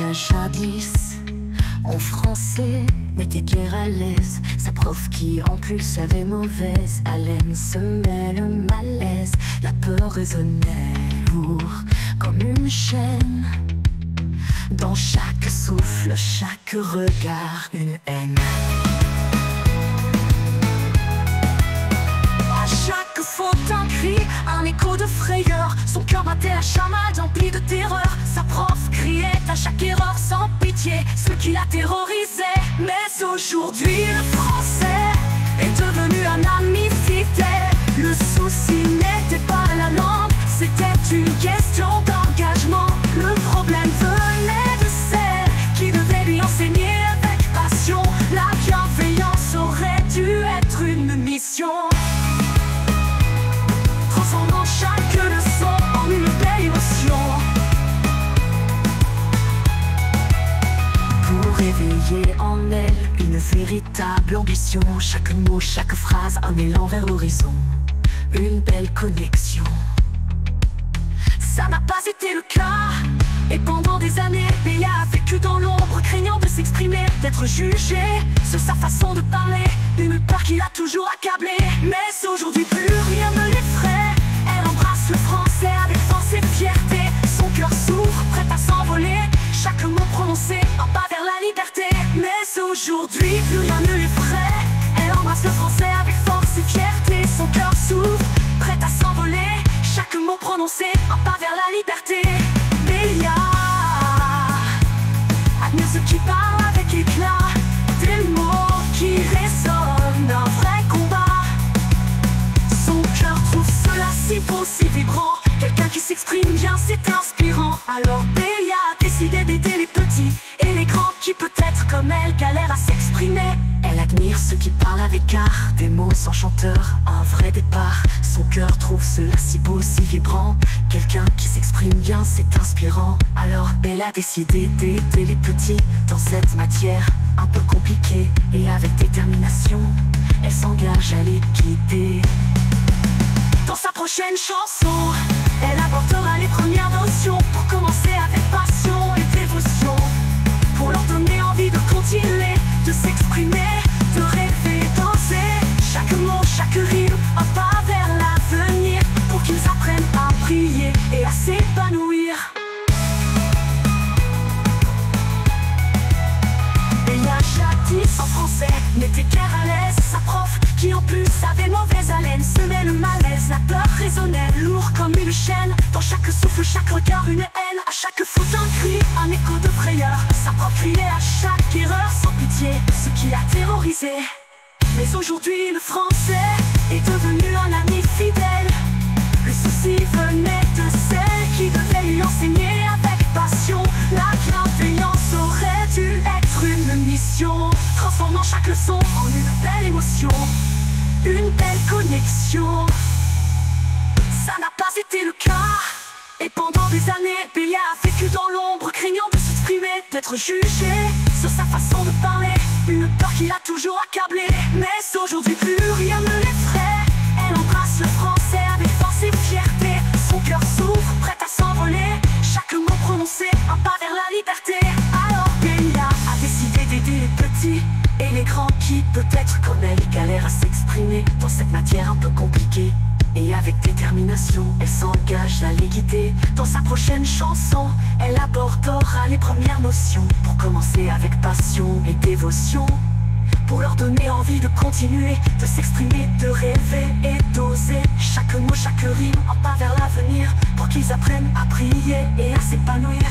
a jadis, en français n'était guère à l'aise. Sa prof qui en plus avait mauvaise haleine semait le malaise. La peur résonnait lourd comme une chaîne. Dans chaque souffle, chaque regard, une haine. À chaque faute un cri, un écho de frayeur. Son cœur battait à chamade empli de terreur. Sa prof criait à chaque erreur sans pitié, ce qui la terrorisait. Mais aujourd'hui le français est devenu un ami fidèle. Le souci n'était pas la langue, c'était une question d'engagement. Le problème venait de celle qui devait lui enseigner avec passion. La bienveillance aurait dû être une mission, transformant chaque leçon en une belle émotion. Pour réveiller en elle une véritable ambition, chaque mot, chaque phrase, un élan vers l'horizon, une belle connexion. Ça n'a pas été le cas, et pendant des années, Béa a vécu dans l'ombre, craignant de s'exprimer, d'être jugée sur sa façon de parler, une peur qui l'a toujours accablée. Mais aujourd'hui plus rien ne l'effraie, elle embrasse le français avec force et fierté. Son cœur s'ouvre, prêt à s'envoler, chaque mot prononcé, un pas vers la liberté. Mais aujourd'hui plus rien ne l'effraie, elle embrasse le français avec force et fierté. Son cœur s'ouvre, prêt à s'envoler, chaque mot prononcé, un pas vers la liberté. Béa admire ceux qui parlent avec éclat, des mots qui résonnent, un vrai combat. Son cœur trouve cela si beau, si vibrant. Quelqu'un qui s'exprime bien, c'est inspirant. Alors Béa a décidé d'aider les petits et les grands qui peut-être comme elle galèrent à s'exprimer. Elle admire ceux qui parlent avec art, des mots sans chanteur, un vrai départ. Son cœur trouve cela si beau, si vibrant. Quelqu'un qui s'exprime bien, c'est inspirant. Alors elle a décidé d'aider les petits dans cette matière un peu compliquée. Et avec détermination, elle s'engage à les guider. Dans sa prochaine chanson, elle abordera les premières notions pour commencer avec passion et dévotion, pour leur donner envie de continuer, de s'exprimer, de rêver, danser. Chaque mot, chaque rime, un pas vers l'avenir, pour qu'ils apprennent à prier et à s'épanouir. Béa jadis en français n'était guère à l'aise. Sa prof qui en plus avait mauvaise haleine semait le malaise. La peur résonnait lourd comme une chaîne. Dans chaque souffle, chaque regard, une haine. À chaque faute un cri, un écho de frayeur. Sa prof criait à chaque erreur sans pitié, ce qui l'a terrorisé. Mais aujourd'hui le français est devenu un ami fidèle. Le souci venait de celle qui devait lui enseigner avec passion. La bienveillance aurait dû être une mission, transformant chaque leçon en une belle émotion, une belle connexion. Ça n'a pas été le cas, et pendant des années, Béa a vécu dans l'ombre, craignant de s'exprimer, d'être jugée sur sa façon de parler, une peur qui l'a toujours accablée. Mais aujourd'hui plus rien ne l'effraie, elle embrasse le français avec force et fierté. Son cœur s'ouvre, prêt à s'envoler, chaque mot prononcé, un pas vers la liberté. Alors Béa a décidé d'aider les petits et les grands qui peut-être comme elle galèrent à s'exprimer dans cette matière un peu compliquée. Et avec détermination, elle s'engage à les guider. Dans sa prochaine chanson, elle abordera les premières notions, pour commencer avec passion et dévotion, pour leur donner envie de continuer, de s'exprimer, de rêver et d'oser. Chaque mot, chaque rime, un pas vers l'avenir, pour qu'ils apprennent à prier et à s'épanouir.